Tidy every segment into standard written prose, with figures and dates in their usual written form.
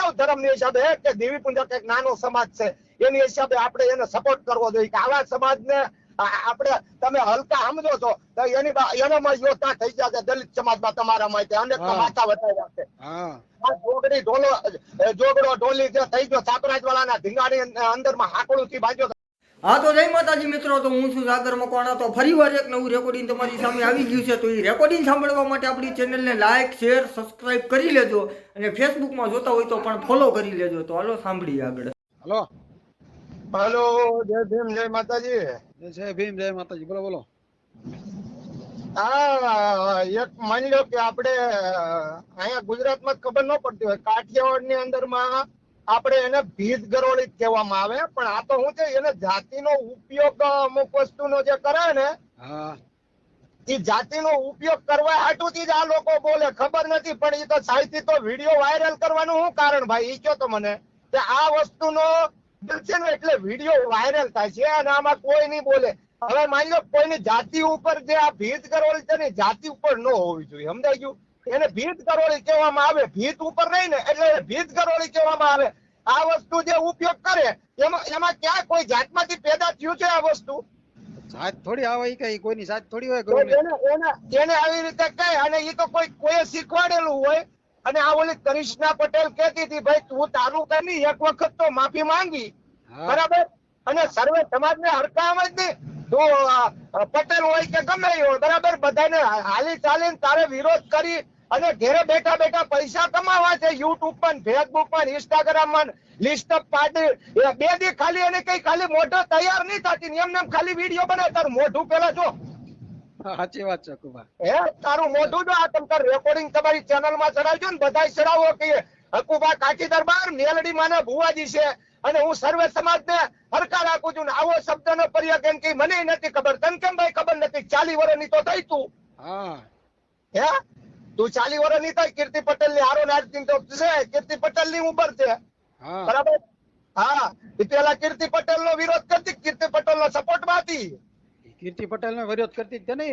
માનવ ધર્મની હિસાબે કે દેવી પૂજક એક નાનો સમાજ છે એની હિસાબે આપણે એને સપોર્ટ કરવો જોઈએ કે આવા સમાજને આપણે તમે હલકા સમજો છો તો એનામાં યોદ્ધા થઈ ગયા છે દલિત સમાજમાં તમારા માટે અનેક માથા વટાવ્યા છે. જોગડી ઢોલો જોગડો ઢોલી જે થઈ ગયો છાપરાજ વાળાના ધીંગાની અંદરમાં હાકડું થી બાજ્યો. હા તો જય માતાજી મિત્રો, તો હું છું સાગર મકવાણા. તો ફરીવાર એક નવું રેકોર્ડિંગ તમારી સામે આવી ગયું છે. તો એ રેકોર્ડિંગ સાંભળવા માટે આપણી ચેનલને લાઈક શેર સબસ્ક્રાઇબ કરી લેજો અને ફેસબુકમાં જોતા હોય તો પણ ફોલો કરી લેજો. તો હાલો સાંભળીએ આગળ. હલો હલો, જય ભીમ જય માતાજી. જય ભીમ જય માતાજી. બોલો બોલો. હા, એક માની લો કે આપણે અહીંયા ગુજરાતમાં ખબર ન પડતી હોય, કાઠિયાવાડ ની અંદર માં આપણે એને ભીત ગરોળી કહેવામાં આવે, પણ આ તો શું છે એને જાતિનો ઉપયોગ અમુક વસ્તુનો જે કરે ને એ જાતિનો ઉપયોગ કરવા હાટુથી જ આ લોકો બોલે. ખબર નથી પણ એ તો સાહિત્ય તો વિડીયો વાયરલ કરવાનું શું કારણ ભાઈ એ કહો તો મને કે આ વસ્તુનો છે ને એટલે વિડીયો વાયરલ થાય છે અને આમાં કોઈ નહીં બોલે. હવે માની લો કોઈની જાતિ ઉપર જે આ ભીત ગરોળી છે ને જાતિ ઉપર ન હોવી જોઈએ, સમજાઈ ગયું? એને ભીત ગરોળી કહેવામાં આવે, ભીત ઉપર નહીં ને એટલે ભીત ગરોળી કહેવામાં આવે. આ વસ્તુ જે ઉપયોગ કરે એમાં ક્યાં કોઈ જાતમાંથી પેદા થયું છે આ વસ્તુ? જાત થોડી આવે કે કોઈની જાત થોડી હોય. એને આવી રીતે કહે અને એ તો કોઈ શીખવાડેલું હોય. અને આ ઓલી કરિશ્ના પટેલ કહેતી હતી ભાઈ તું તારું કઈ એક વખત તો માફી માંગી, બરાબર? અને સર્વે સમાજને હરકામ જ નહીં, તું પટેલ હોય કે ગમે હોય, બરાબર? બધાને હાલી ચાલીને તારે વિરોધ કરી અને ઘેરે બેઠા બેઠા પૈસા કમાવા છે. યુટ્યુબ પર, ફેસબુક પર, ઇન્સ્ટાગ્રામ માં લિસ્ટ પાડી બે દી ખાલી એને કઈ ખાલી મોઢો તૈયાર નહીં થતી, એમને ખાલી વિડીયો બનાવે. તારું મોઢું પેલા જો. સાચી વાત છે કુબા. હે, તારું મોઢું જો. આ તમે રેકોર્ડિંગ તમારી ચેનલ માં ચડાવજો ને, બધા ચડાવો કે હકુબા કાઠી દરબાર મેલડી માના ભુવાજી છે અને હું સર્વે સમાજ ને હરકા રાખું છું. આવો શબ્દ નો પ્રયોગ એમ કે મને નથી ખબર. તને કેમ ભાઈ ખબર નથી? 40 વર્ષની તો થઈ તું. હે, તું 40 વર્ષની થઈ. કીર્તિ પટેલ ની હારો નાચતી તો છે, કીર્તિ પટેલ ની ઉંમર છે, બરાબર? હા, એ પેલા કીર્તિ પટેલ નો વિરોધ કરતી, કીર્તિ પટેલ નો સપોર્ટ માં હતી. કીર્તિ પટેલ નો વિરોધ કરતી હતી ને?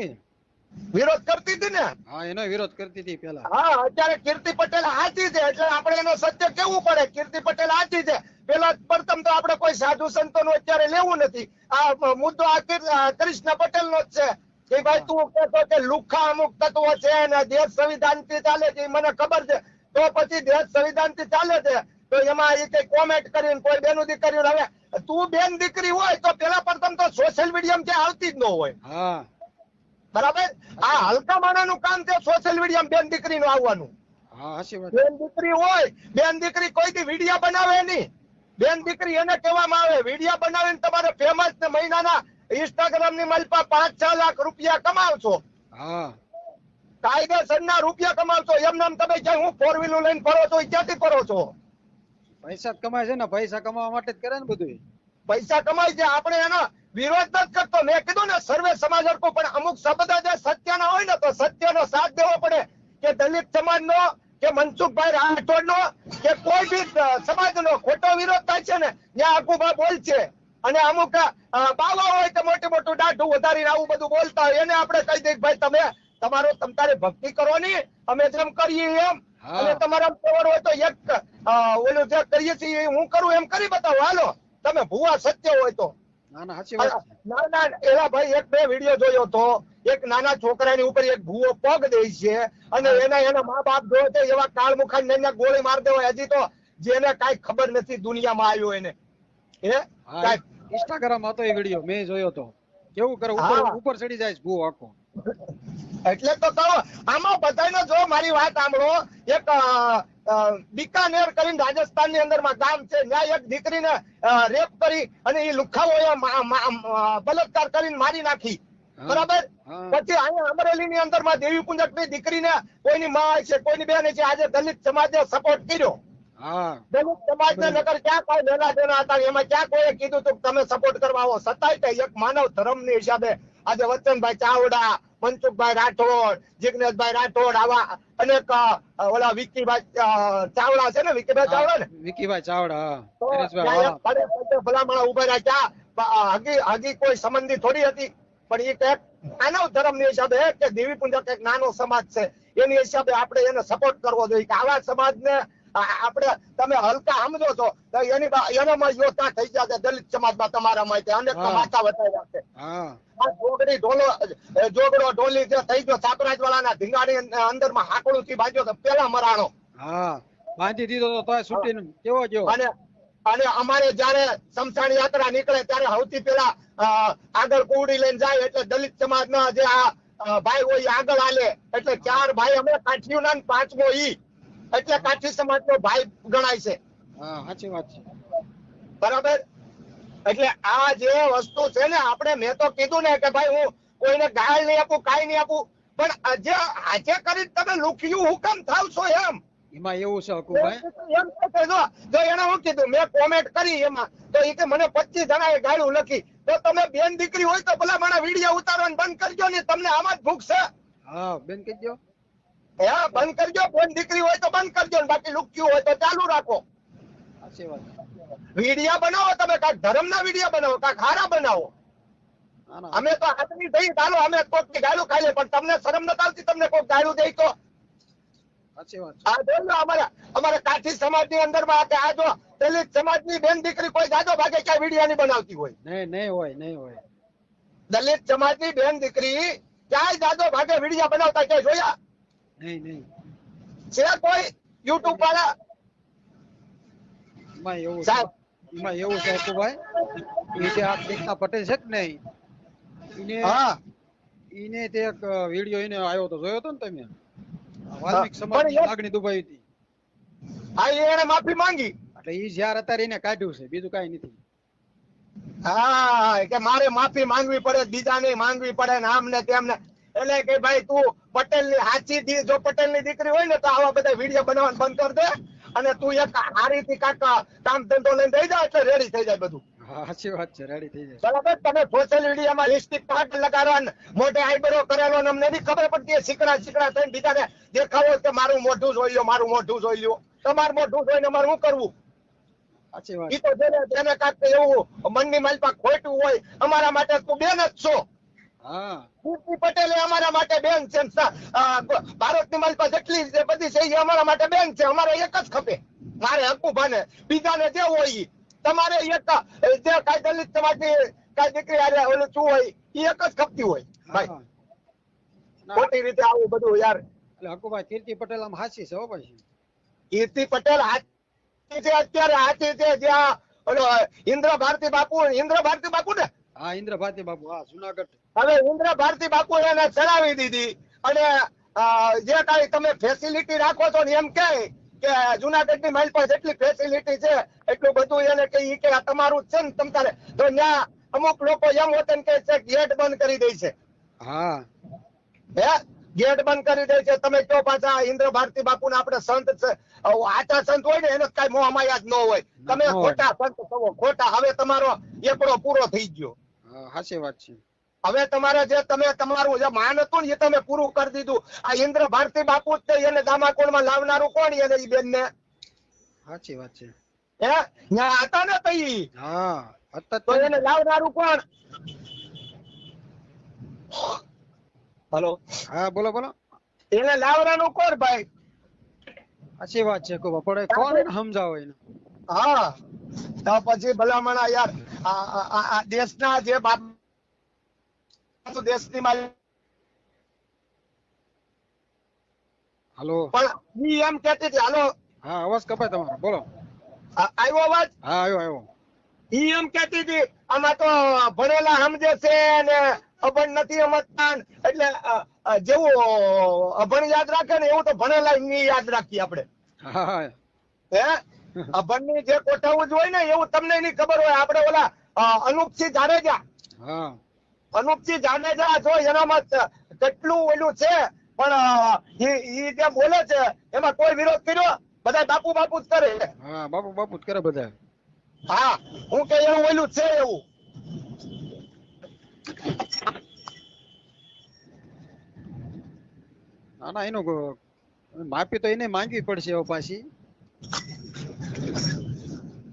વિરોધ કરતી હતી ને? હા, એનો વિરોધ કરતી હતી પેલા. હા, અત્યારે કીર્તિ પટેલ હાચી છે એટલે આપણે એનો સત્ય કેવું પડે. કીર્તિ પટેલ હાચી છે. પેલા પ્રથમ તો આપણે કોઈ સાધુ સંતો નું અત્યારે લેવું નથી. આ મુદ્દો આ કૃષ્ણ પટેલ નો જ છે કે ભાઈ તું કહેતો કે લુખા અમુક તત્વો છે અને દેશ સંવિધાન થી ચાલે છે, મને ખબર છે. તો પછી દેશ સંવિધાન થી ચાલે છે તો એમાં એ કઈ કોમેન્ટ કરીને કોઈ બેનું દીકરી, હવે તું બેન દીકરી હોય તો પેલા પ્રથમ તો સોશિયલ મીડિયા માં આવતી જ ન હોય, બરાબર? આ હલકા માણાનું કામ છે સોશિયલ મીડિયા બેન દીકરી નું આવવાનું. બેન દીકરી હોય, બેન દીકરી કોઈ દી વિડીયો બનાવે નહીં. બેન દીકરી એને કહેવામાં આવે વિડીયો બનાવીને તમારે ફેમસ ને મહિનાના ઇન્સ્ટાગ્રામ ની મલપા 5-6 લાખ રૂપિયા કમાવશો, કાયદેસર ના રૂપિયા કમાવશો. એમને તમે ક્યાં હું 4 વ્હીલર લઈને ફરો છો, ક્યાંથી ફરો છો? પૈસા કમાય છે ને, પૈસા કમાવા માટે જ કરે ને બધું. પૈસા કમાય છે, આપણે એનો વિરોધ નથી કરતો. મેં કીધું ને સર્વે સમાજ હરકો, પણ અમુક શબ્દ જે સત્યના હોય ને તો સત્યનો સાથ દેવો પડે. કે દલિત સમાજ નો કે મનસુખભાઈ રાઠોડ નો કે કોઈ બી સમાજ નો ખોટો વિરોધ થાય છે ને ત્યાં હકુબા બોલ છે. અને અમુક બાવા હોય તો મોટું મોટું દાઢું વધારીને આવું બધું બોલતા હોય એને આપણે કહી દઈએ ભાઈ તમે તમારી ભક્તિ કરો ની, અમે જેમ કરીએ એમ. અને તમારા ખબર હોય તો એક ઓલું જે કરીએ છીએ હું કરું એમ કરી બતાવો. હાલો તમે ભૂવા સત્ય હોય તો. ના એલા ભાઈ એક બે વિડીયો જોયો તો એક નાના છોકરાની ઉપર એક ભૂવો પગ દે છે અને એના મા બાપ જોવે છે એવા કાળ મુખાને ગોળી માર દેવાય. હજી તો જેને કઈ ખબર નથી દુનિયામાં આવ્યો એને. ઇન્સ્ટાગ્રામ હતો એ વિડીયો મેં જોયો તો. કેવું કરે, ઉપર ચડી જાય ભૂવો આખો. એટલે તો કહો આમાં બધાનો જો મારી વાત સાંભળો. એક બિકાનેર કરીને રાજસ્થાન ની અંદર માં ગામ છે, ત્યાં એક દીકરીને રેપ કરી અને એ લુખાઓ બલાત્કાર કરીને મારી નાખી, બરાબર? પછી અહીંયા અમરેલી ની અંદર માં દેવી પૂજક ની દીકરીને કોઈની માં છે કોઈની બેન છે, આજે દલિત સમાજે સપોર્ટ કર્યો. દલિત સમાજ ને નગર ક્યાં કોઈ લેના દેના હતા, એમાં ક્યાં કોઈ કીધું તું તમે સપોર્ટ કરવા આવો? છતાંય એક માનવ ધર્મ ની હિસાબે આજે વચનભાઈ ચાવડા, મનસુખભાઈ રાઠોડ, જિગ્નેશભાઈ રાઠોડ, આવા અનેક ઓલા વિકીભાઈ ચાવડા છે ને, વિકીભાઈ ચાવડા ને, વિકીભાઈ ચાવડા ભલામણ ઉભા રહ્યા. હગી કોઈ સંબંધી થોડી હતી, પણ એ એક માનવ ધર્મ ની હિસાબે કે દેવી પૂજક એક નાનો સમાજ છે એની હિસાબે આપણે એને સપોર્ટ કરવો જોઈએ કે આવા સમાજ ને આપણે તમે હલકા સમજો છો તો એનામાં યોદ્ધા થઈ ગયા છે દલિત સમાજમાં તમારા માટે અનેક હા. માથા વટાવ્યા છે. હા આ જોગડો ઢોલી જે થઈ ગયો છાપરાજ વાળાના ધીંગાણી અંદર માં હાકડું થી બાજ્યો તો પેલા મરાણો. હા બાંધી દીધો તો તોય છૂટીને કેવો ગયો. અને અને અમારે જયારે સમસાણ યાત્રા નીકળે ત્યારે સૌથી પેલા આગળ કુવડી લઈને જાય એટલે દલિત સમાજના જે આ ભાઈ હોય એ આગળ હાલે એટલે 4 ભાઈ અમે કાઠીઓના ને 5મો ઈ એટલે કાઠી સમાજનો ભાઈ ગણાય છે. હા સાચી વાત છે. બરાબર. એટલે આ જે વસ્તુ છે ને આપણે મેં તો કીધું ને કે ભાઈ હું કોઈને ગાળ નહીં આપું કાંઈ નહીં આપું પણ આજે કરી તમે લુખ્યું હુકમ થાવ છો એમ એમાં એવું છે હકુભાઈ, એમ કહે છે, જો એને હું કીધું મેં કોમેન્ટ કરી એમાં તો એ કે મને 25 જણાએ ગાળું લખી તો તમે બેન દીકરી હોય તો ભલા મને વિડીયો ઉતારવાનું બંધ કરજો ને તમને આમાં જ ભૂખ છે. હા બેન કહી દો. હા બંધ કરજો. બેન દીકરી હોય તો બંધ કરજો ને બાકી લુખ્યું હોય તો ચાલુ રાખો. સાચી વાત. વિડીયો બનાવો તમે કાંઈક ધર્મના વિડીયો બનાવો કાંઈક હારા બનાવો. ના ના અમે તો આદમી થઈ ચાલો અમે કોઈકની ગાળું ખાઈ લે પણ તમને શરમ નથી આવતી તમને કોઈ ગાળું દે તો સાચી વાત છે. આ જોયો અમારા કાઠી સમાજની અંદરમાં કે આ જો દલિત સમાજની બેન દીકરી કોઈ જાજો ભાગે ક્યાં વિડીયો નહીં બનાવતી હોય. નહીં હોય નહીં હોય. દલિત સમાજની બેન દીકરી ક્યાંય જાજો ભાગે વિડીયો બનાવતા ક્યાંય જોયા નહીં છે કોઈ યુટ્યુબ વાળા? એમાં એવું છે. સાહેબ એમાં એવું છે હકુભાઈ, એ જે આ કૃષ્ણા પટેલ છે કે નહીં એને હા એને તે એક વિડીયો એને આવ્યો તો જોયો તો ને તમે? વાલ્મીક પણ સમાજની એ- લાગણી દુભાઈ હતી હા એને માફી માંગી. એટલે ઈ જ્યાર અત્યારે એને કાઢ્યું છે, બીજું કાંઈ નથી. હા કે મારે માફી માંગવી પડે બીજા નહીં માંગવી પડે ને આમ ને તેમ ને એટલે કે ભાઈ તું પટેલ ની સાચી જો પટેલ ની દીકરી હોય ને તો આવા બધા વિડીયો બનાવવાનું બંધ કરી દે અને તું એક હારી થી કામ ધંધો લઈને થઈ જાય એટલે રેડી થઈ જાય બધું. હા સાચી વાત છે, રેડી થઈ જાય. બરાબર. તમે સોશિયલ મીડિયામાં લિપસ્ટિક પાટ લગાડવા મોઢે આઈબ્રો કરેલો ને અમને નહીં ખબર પડતી શીકડા થઈને બીજાને દેખાવો કે મારું મોઢું જોઈ લો મારું મોઢું જોઈ લો. તમારું મોઢું જોઈને અમારે શું કરવું? સાચી વાત. ઈ તો જેને કાંઈક એવું મનની માલપા ખોટું હોય અમારા માટે તું બેન જ છો. હા કીર્તિ પટેલ એ અમારા માટે બેન છે. ભારતની માલપા જેટલી છે બધી છે એ અમારા માટે બેન છે. અમારે એક જ ખપે મારે હકુભાને બીજાને જે હોય ઈ. તમારે એક જે કાંઈ દલિત સમાજની કાંઈ દીકરી હારે ઓલું શું હોય ઈ એક જ ખપતી હોય ભાઈ. હા. ના, ખોટી રીતે આવું બધું યાર. એટલે હકુભાઈ કીર્તિ પટેલ આમ હાચી છે હો પછી. કીર્તિ પટેલ હાચી છે અત્યારે હાચી છે જ્યાં ઓલો ઇન્દ્ર ભારતી બાપુ ને હા ઇન્દ્ર ભારતી બાપુ, હા જુનાગઢ. હવે ઇન્દ્ર ભારતી બાપુ એને ચડાવી દીધી અને જે કાંઈ તમે ફેસિલિટી રાખો છો ને એમ કે જુનાગઢની માઇલ પર જેટલી ફેસિલિટી છે એટલું બધું એને કે ઈ કે આ તમારું જ છે ને તમ તારે તો ત્યાં અમુક લોકો એમ હોતન કે છે ગેટ બંધ કરી દે છે. હા હે ગેટ બંધ કરી દે છે. તમે કયો પાછા ઇન્દ્ર ભારતી બાપુ ને આપણે સંત છે આચા સંત હોય ને એને કઈ મોહ માયા જ ન હોય. તમે ન હોય. ખોટા સંત છો ખોટા. હવે તમારો એકડો પૂરો થઈ ગયો. હા સાચી વાત છે. હવે તમારે જે તમે તમારું જે માન હતું ને એ તમે પૂરું કરી દીધું. આ ઇન્દ્ર ભારતી બાપુ જ છે એને દામાકુંડમાં લાવનારું કોણ એને ઈ બેન ને સાચી વાત છે. હે ત્યાં હતા ને તઈ હા તો અત્યારે એને લાવનારું કોણ? હલો હા બોલો બોલો. એને લાવવાનું કોણ ભાઈ? સાચી વાત છે હકુભા, પણ કોણ એને સમજાવે એને? હા તો પછી ભલામણા યાર આ દેશના જે બાપ દેશની માલ હાલો. પણ ઈ એમ કહેતી હતી હાલો હા અવાજ કપાય તમારો, બોલો. આવ્યો અવાજ? હા આવ્યો. ઈ એમ કહેતી હતી આમાં તો ભણેલા સમજે છે ને અભણ નથી સમજતા ને. એટલે જેવું અભણ યાદ રાખે ને એવું તો ભણેલા નહીં યાદ રાખીએ આપણે. હા હા હે અભણની જે કોઠાવું જ હોય ને એવું તમને નહીં ખબર હોય. આપણે ઓલા અનુપસિંહ જાડેજા હા જો એનામાં કેટલું ઓલું છે પણ ઈ જે બોલે છે એમાં કોઈ વિરોધ કર્યો? બધા બાપુ બાપુ જ કરે. હા બાપુ બાપુ જ કરે બધા. હા હું કે એવું ઓલું છે એવું. ના ના એનું માફી તો એને માંગવી પડશે હવે પાછી.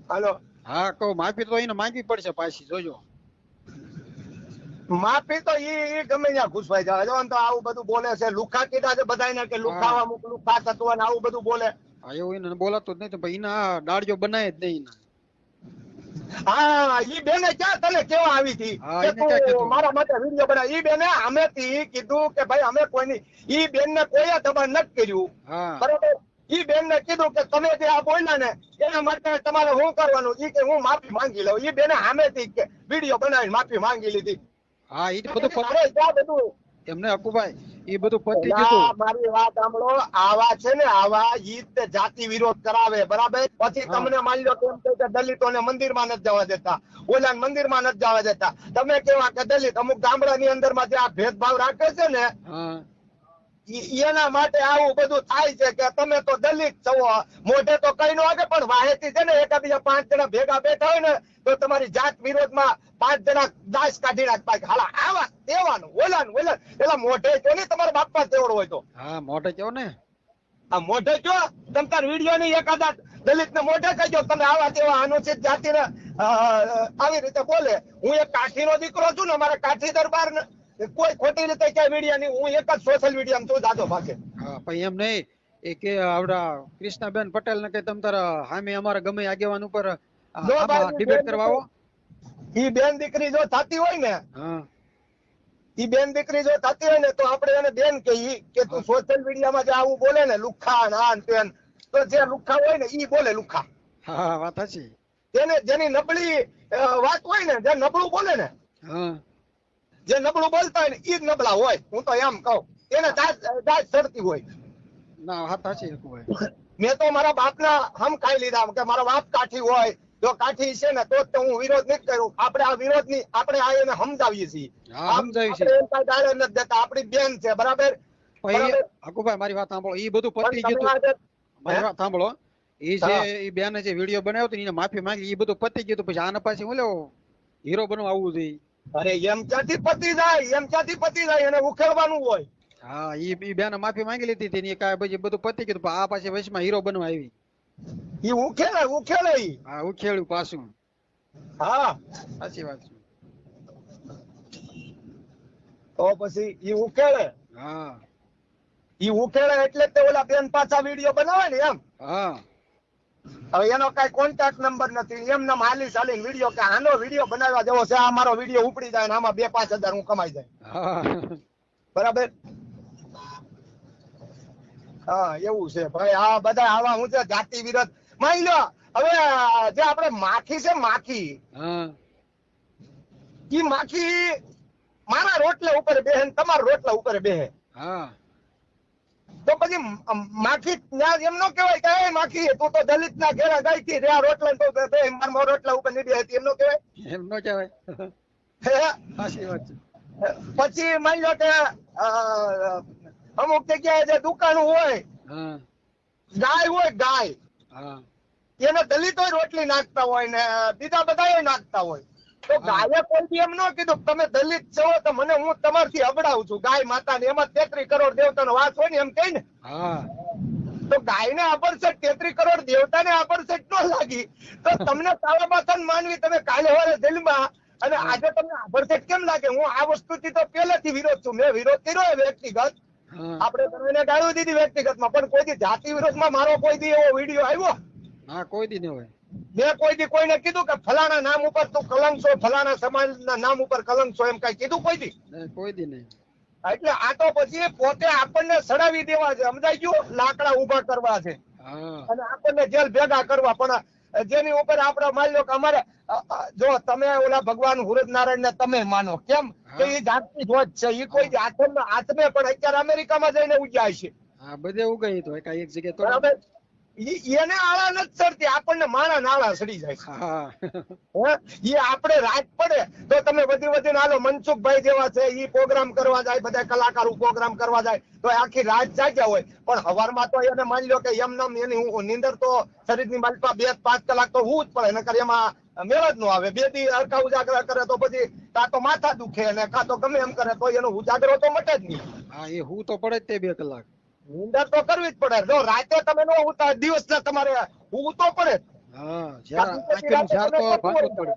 હાલો હા કહું માફી તો એને માંગવી પડશે પાછી, જોજો. માફી તો ઈ ગમે ત્યાં ઘૂસવાઈ જાય. જો તો આવું બધું બોલે છે લુખા કીધા છે બધાને કે લુખાવા મુક લુખા તત્વ ને આવું બધું બોલે. હા એવું એને બોલાતું જ નહીં તો ભાઈ એના દાડિયો બનાય જ નહીં એના. હા ઈ બેને ક્યાં તને કેવા આવી હતી હા, કે એને ક્યાં તું કીધું? મારા માટે વિડીયો બનાવ? ઈ બેને આમેથી કીધું કે ભાઈ અમે કોઈની, ઈ બેન ને કોઈ દબાણ નથી કર્યું, હા બરોબર. ઈ બેન ને કીધું કે તમે જે આ બોલ્યા ને એના માટે તમારે શું કરવાનું, ઈ કે હું માફી માંગી લઉં. ઈ બેને આમેથી વિડીયો બનાવીને માફી માંગી લીધી. હા એ બધું અરે ક્યાં બધું એમને અકુભાઈ એ બધું પતી ના, ગયું. મારી વાત સાંભળો. આવા છે ને આવા ઈ તે જાતિ વિરોધ કરાવે, બરાબર. પછી હા. તમને માની લો કેમ કે દલિતોને મંદિરમાં નથી જવા દેતા, ઓલા મંદિરમાં નથી જવા દેતા. તમે કેવા કે દલિત અમુક ગામડાની અંદરમાં જે આ ભેદભાવ રાખે છે ને હા એના માટે આવું બધું થાય છે કે તમે તો દલિત છો, મોઢે તો કઈ નો આવે પણ વાહેતી છે ને એકાબીજા 5 જણા ભેગા બેઠા હોય ને તો તમારી જાત વિરોધમાં 5 જણા દાસ કાઢી નાખતા. હાલા આવા દેવાનું ઓલાનું પેલા મોઢે જો ને તમારા બાપા તેવડો હોય તો હા મોઢે કહો ને. આ મોઢે જો તમ તાર વિડીયો ની એકાદા દલિત ને મોઢે કહેજો તમે આવા તેવા અનુચિત જાતિને આવી રીતે બોલે. હું એક કાઠી નો દીકરો છું ને, મારા કાઠી દરબાર ને કોઈ ખોટી રીતે ક્યાંય વિડીયો નહીં, હું એક જ સોશિયલ મીડિયા છું દાદો પાસે. હા પણ એમ નહીં એ કે આવડા કૃષ્ણાબેન પટેલ ને કે તમ તારા સામે અમારા ગમે આગેવાન ઉપર ડિબેટ કરવા આવો. ઈ બેન દીકરી જો થતી હોય ને, હા ઈ બેન દીકરી જો થતી હોય ને તો આપણે એને બેન કહીએ કે તું સોશિયલ મીડિયામાં જે આવું બોલે ને લુખ્ખા ને આ ને તેન, તો જે લુખ્ખા હોય ને ઈ બોલે લુખ્ખા. હા વાત હશે. તેને જેની નબળી વાત હોય ને, જે નબળું બોલે ને, હા જે નબળું બોલતા હોય ને ઈ જ નબળા હોય. હું તો એમ કહું એને દાજ ચડતી હોય. ના વાત હશે અકુભાઈ. મેં તો મારા બાપના હમ ખાઈ લીધા કે મારો બાપ કાઠી હોય, જો કાઠી છે ને તો જ હું વિરોધ નથી કરું. આપણે આ વિરોધ ની આપણે આ એને સમજાવીએ છીએ. હા સમજાવી છે. આપણે એમ કાંઈ ગાળે નથી દેતા, આપણી બેન છે, બરાબર. અકુભાઈ મારી વાત સાંભળો ઈ બધું પતી પણ ગયું. તમે મારી વાત સાંભળો ઈ જે હા. ઈ બેને જે વિડીયો બનાવ્યો હતો ને એને માફી માંગી ઈ બધું પતી ગયું. પછી આના પાછી હું લેવો હીરો બનવા આવવું જોઈએ. અરે એમ ક્યાંથી પતી જાય, એમ ક્યાંથી પતી જાય, એને ઉકેલવાનું હોય. હા ઈ બેને માફી માંગી લીધી હતી ને કાંઈ પછી બધું પતી ગયું. પણ આ પાછી વચમાં હીરો બનવા આવી. ઈ ઉકેલે ઈ. હા ઉખેડ્યું પાછું. હા સાચી વાત છે. તો પછી ઈ ઉકેલે, હા ઈ ઉકેલે એટલે તે ઓલા બેન પાછા વિડીયો બનાવે ને એમ. હા હવે એનો કઈ કોન્ટેક્ટ નંબર નથી, એમને હાલી ચાલીને વિડીયો કે આનો વિડીયો બનાવવા જેવો છે, આ મારો વિડીયો ઉપડી જાય ને આમાં 2-5 હજાર હું કમાઈ જાય, હા બરાબર. હા એવું છે ભાઈ. આ બધા આવા હું છે જાતિ વિરોધ. માની લો હવે જે આપણે માખી છે, માખી હા ઈ માખી મારા રોટલા ઉપર બેહે ને તમારા રોટલા ઉપર બેહે, હા તો પછી માખી એમ નો કહેવાય કે એ માખી તું તો દલિત ના ઘેરા ગઈ હતી રે, આ રોટલા તો બે મારા રોટલા ઉપર નહીં બેહતી, એમ નો કહેવાય. એમ નો કહેવાય. હે? સાચી વાત છે. પછી માની લો કે અમુક જગ્યાએ જે દુકાન હોય, હા ગાય હોય, ગાય હા એને દલિતો રોટલી નાખતા હોય ને બીજા બધા નાખતા હોય, તો ગાયે કોઈ દી એમ ન કીધું તમે દલિત છો તો મને હું તમારથી અબડાવું છું, ગાય માતા ને એમાં 33 કરોડ દેવતાનો વાસ હોય ને એમ કહી ને, હા તો ગાયને આબરસેટ 33 કરોડ દેવતાને આબરસેટ ન લાગી તો તમને સાવરબાસન માનવી તમે કાલે વારે જેલમાં અને આજે તમને આબરસેટ કેમ લાગે? હું આ વસ્તુથી તો પહેલેથી વિરોધ છું. મેં વિરોધ કર્યો વ્યક્તિગત, હા આપણે બધાને ગાળું દીધી વ્યક્તિગતમાં, પણ કોઈ દી જાતિ વિરોધમાં મારો કોઈ દી એવો વિડીયો આવ્યો? હા કોઈ દી ન હોય. મેં કોઈ દી કોઈને કીધું કે ફલાણા નામ ઉપર તું કલંક છો, ફલાણા સમાજના નામ ઉપર કલંક છો, એમ કઈ કીધું કોઈ દી? કોઈ દી નહીં. એટલે આ તો પછી પોતે આપણને સડાવી દેવા છે, સમજાય ગયું? લાકડા ઉભા કરવા છે હા અને આપણને જેલ ભેગા કરવા. પણ જેની ઉપર આપણે માની લો કે અમારે જો તમે ઓલા ભગવાન હુરજનારાયણ ને તમે માનો, કેમ કે એ જાતની ધ્વજ છે, એ કોઈ આત્મે પણ અત્યારે અમેરિકામાં જઈને ઉગ્યા છે, હા બધે ઉગાઈ તો એક જગ્યાએ તો. બરાબર. એને આળા નથી ચડતી, આપણને માણા નાળા ચડી જાય છે. હા એ આપણે રાત પડે તો તમે વધીને હાલો મનસુખભાઈ જેવા છે, ઈ પ્રોગ્રામ કરવા જાય, બધા કલાકારો પ્રોગ્રામ કરવા જાય તો આખી રાત જાગ્યા હોય, પણ હવારમાં તો એને માની લો કે એમનામ એની નીંદર તો શરીરની માલિકા 2-5 કલાક તો હું જ પડે, નકર એમાં મેળ જ ન આવે. 2 દી હરખા ઉજાગરા કરે તો પછી કાં તો માથા દુખે ને કાં તો ગમે એમ કરે તો એનો ઉજાગરો તો મટે જ નહીં. હા એ હું તો પડે જ તે 2 કલાક. નીંદર તો કરવી જ પડે. જો રાતે તમે નો ઉતા દિવસના તમારે હું તો પડે. હા જ્યારે આંખનું ઝાર તો ભાગવું જ પડે.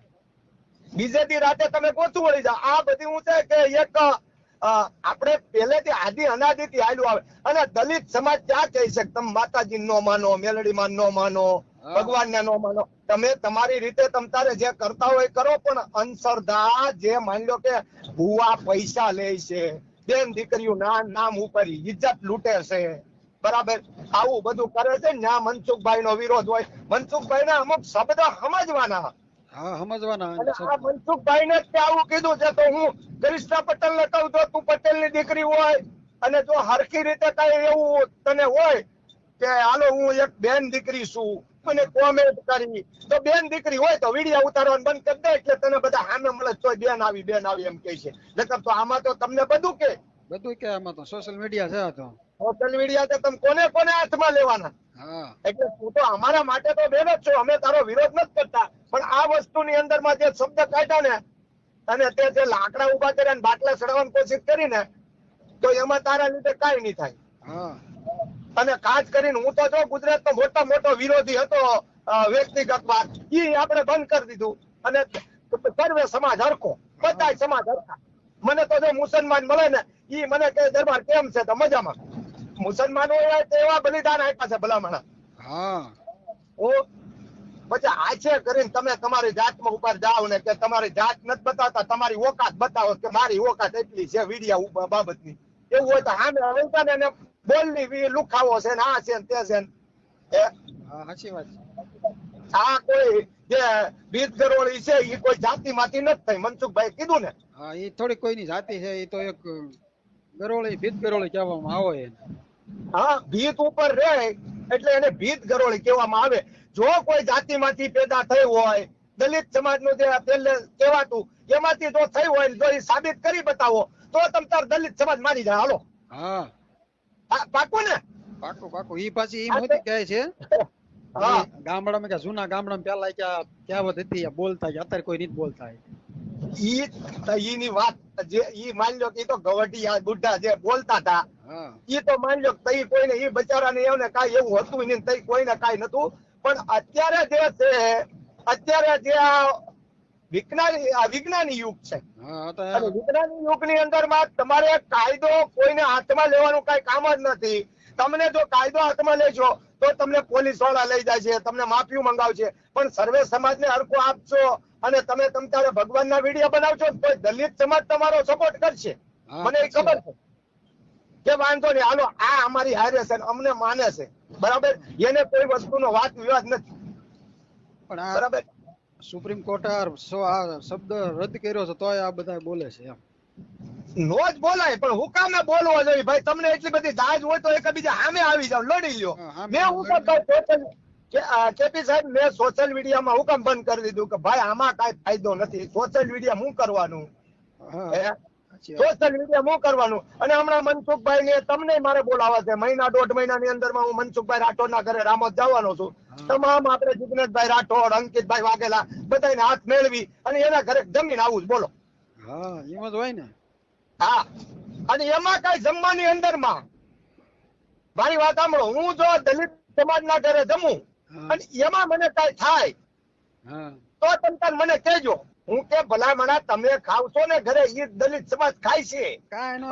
બીજે દી રાતે તમે ગોતું વળી જાઓ. આ બધી હું છે કે એક આપણે પહેલેથી આદિ અનાદિથી હાલ્યું આવે. અને દલિત સમાજ ક્યાં કહે છે કે તમે માતાજી નો માનો, મેલડીમાં નો માનો, ભગવાનને નો માનો. તમે તમારી રીતે તમ તારે જે કરતા હોય કરો, પણ અંધશ્રદ્ધા જે માની લો કે ભૂવા પૈસા લે છે, બેન દીકરીઓ નામ ઉપર ઇજ્જત લૂંટે છે, બરાબર, આવું બધું કરે છે. ત્યાં મનસુખભાઈ નો વિરોધ હોય. મનસુખભાઈ ના અમુક શબ્દ સમજવાના. હા, સમજવાના. અને આ મનસુખભાઈ ને આવું કીધું છે તો હું કૃષ્ણા પટેલ ને કહું તો તું પટેલ ની દીકરી હોય અને જો હરખી રીતે કઈ એવું તને હોય કે હાલો હું એક બેન દીકરી છું, મને કોમેન્ટ કરી, તો બેન દીકરી હોય તો વિડીયો ઉતારવાનું બંધ કરી દે, એટલે તને બધા સામે મળે તોય બેન આવી એમ કહે છે. નકર તો આમાં તો તમને બધું કે આમાં તો સોશિયલ મીડિયા છે. તો સોશિયલ મીડિયા તો તમે કોને હાથમાં લેવાના. હા, એટલે તું તો અમારા માટે તો બેન જ છો, અમે તારો વિરોધ નથી કરતા, પણ આ વસ્તુની અંદર માં જે શબ્દ કાઢ્યા ને અને તે જે લાકડા ઉભા કર્યા ને બાટલા ચડાવવાની કોશિશ કરી ને, તો એમાં તારા લીધે કાંઈ નહીં થાય. હા, અને ખાસ કરીને હું તો જો ગુજરાતનો મોટો વિરોધી હતો વ્યક્તિગત વાત, ઈ આપણે બંધ કરી દીધું. અને સર્વે સમાજ હરખો, બધા સમાજ હરખા. મને તો જો મુસલમાન મળે ને ઈ મને કહે દરબાર કેમ છે, તો મજામાં. મુસલમાનો એવા બલિદાન આપ્યા છે ભલામણા. હા, પછી આછે કરીને તમે તમારી જાતમાં ઉપર જાઓ ને કે તમારી જાત નથી બતાવતા, તમારી ઓકાત બતાવો કે મારી ઓકાત એટલી છે વિડિયા બાબતની. એવું હોય તો સામે હલતા ને એને બોલની લુખાવો છે ને આ છે ને તે છે ને. સાચી વાત છે. આ કોઈ જે બીજ ગરોળી છે એ કોઈ જાતિ માંથી નથી થઈ. મનસુખભાઈ કીધું ને. હા, એ થોડી કોઈની જાતિ છે, એ તો એક ગરોળી, ભીત ગરોળી કહેવામાં આવે એને. હા, ભીત ઉપર રહે એટલે એને ભીત ગરોળી કહેવામાં આવે. જો કોઈ જાતિમાંથી પેદા થઈ હોય, દલિત સમાજનું જે પહેલે કહેવાતું એમાંથી જો થઈ હોય, જો એ સાબિત કરી બતાવો તો તમ તાર દલિત સમાજ મારી જાય. હાલો, હા, પાકું ને? પાકું. ઈ પાછી ઈ મોદી કહે છે ગામડામાં કે જૂના ગામડામાં પેલા કહેવત હતી, બોલતા, અત્યારે કોઈ નથી બોલતા. ઈની વાત જે ઈ માની લો કે ઈ તો ગવડિયા બુઢા જે બોલતા હતા, ઈ તો માની લો તઈ કોઈને ઈ બચારાને એને કાઈ એવું હતું નહીં, તઈ કોઈને કાઈ નતું. પણ અત્યારે જે છે, અત્યારે જે વિજ્ઞાની યુગ છે, અને વિજ્ઞાની યુગની અંદર માં તમારે કાયદો કોઈને હાથમાં લેવાનું કઈ કામ જ નથી. તમને જો કાયદો હાથમાં લેજો તો તમને પોલીસ વાળા લઈ જાય છે, તમને માફી મંગાવશે. પણ સર્વે સમાજને હરખો આપશો અને તમે તમારે ભગવાનના વિડીયો બનાવશો તો દલિત સમાજ તમારો સપોર્ટ કરશે. મને એ ખબર છે કે વાંધો નહીં, હાલો આ અમારી હારે છે, અમને માને છે, બરાબર, એને કોઈ વસ્તુનો વાત વિવાદ નથી. પણ બરાબર, સુપ્રીમ કોર્ટે આ શબ્દ રદ કર્યો છે તોય આ બધા બોલે છે એમ. નો જ બોલાય, પણ હું કામ બોલવો જોઈએ ભાઈ? તમને એટલી બધી દાજ હોય તો એકબીજા સામે આવી જાવ, લડી લ્યો. મેં હું કેપી સાહેબ, મેં સોશિયલ મીડિયામાં હું કામ બંધ કરી દીધું કે ભાઈ આમાં કઈ ફાયદો નથી. સોશિયલ મીડિયા હું કરવાનું, સોશિયલ મીડિયા હું કરવાનું. અને હમણાં મનસુખભાઈ ને તમને મારે બોલાવા છે. મહિના 1.5 મહિનાની અંદર માં હું મનસુખભાઈ રાઠોડ ના ઘરે રામોદ જવાનો છું. તમામ આપણે જિગ્નેશભાઈ રાઠોડ, અંકિતભાઈ વાઘેલા બધાને હાથ મેળવી અને એના ઘરે જમીન આવું જ. બોલો. હા, એમ જ હોય ને. હા, અને એમાં કઈ જમવાની અંદર માં મારી વાત સાંભળો, હું જો દલિત સમાજ ના ઘરે જમું અને એમાં મને કઈ થાય તો તમે મને કહેજો. હું કે ભલામણા તમે ખાવશો ને ઘરે, એ દલિત સમાજ ખાય છે.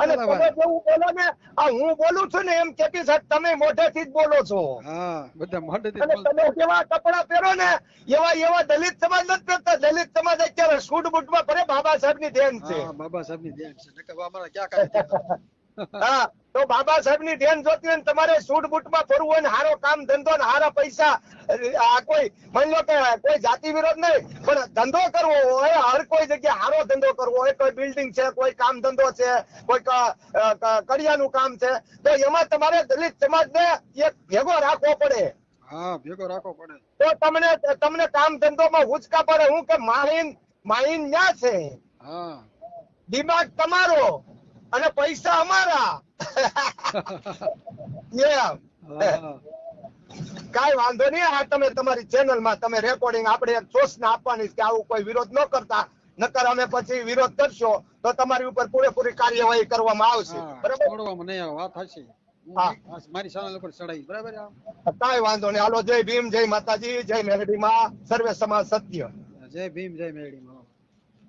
અને તમે જેવું બોલો ને, આ હું બોલું છું ને એમ કેપી સાહેબ તમે મોઢેથી જ બોલો છો. અને તમે જેવા કપડા પહેરો ને એવા દલિત સમાજ નથી પહેરતા. દલિત સમાજ અત્યારે સૂટ બૂટમાં ફરે, બાબા સાહેબ ની દેન છે. બાબા સાહેબ ની દેન છે. હા, તો બાબા સાહેબ ની ધ્યાન જોતી હોય ને તમારે સૂટ બૂટ માં ફરવું હોય ને સારો કામ ધંધો ને સારા પૈસા, આ કોઈ માની લો કે કોઈ જાતિ વિરોધ નહીં, પણ ધંધો કરવો હોય, હર કોઈ જગ્યાએ સારો ધંધો કરવો હોય, કોઈ બિલ્ડિંગ છે, કોઈ કામ ધંધો છે, કોઈ કડિયાનું કામ છે, તો એમાં તમારે દલિત સમાજ ને એક ભેગો રાખવો પડે. હા, ભેગો રાખવો પડે તો તમને કામ ધંધોમાં ઉચકા પડે. હું કે માઇન ન્યા છે, દિમાગ તમારો અને પૈસા અમારા. કઈ વાંધો નહીં. આ તમે તમારી ચેનલ માં તમે રેકોર્ડિંગ આપણે એક સૂચના આપવાની કે આવું કોઈ વિરોધ ન કરતા, નકર અમે પછી વિરોધ કરશો તો તમારી ઉપર પૂરેપૂરી કાર્યવાહી કરવામાં આવશે. બરાબર, મારી ચેનલ ઉપર ચડાવી. બરાબર, કઈ વાંધો નહીં. હાલો, જય ભીમ, જય માતાજી, જય મેલડી માં, સર્વે સમાજ સત્ય. જય ભીમ, જય મેલડી માં.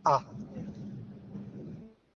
હા.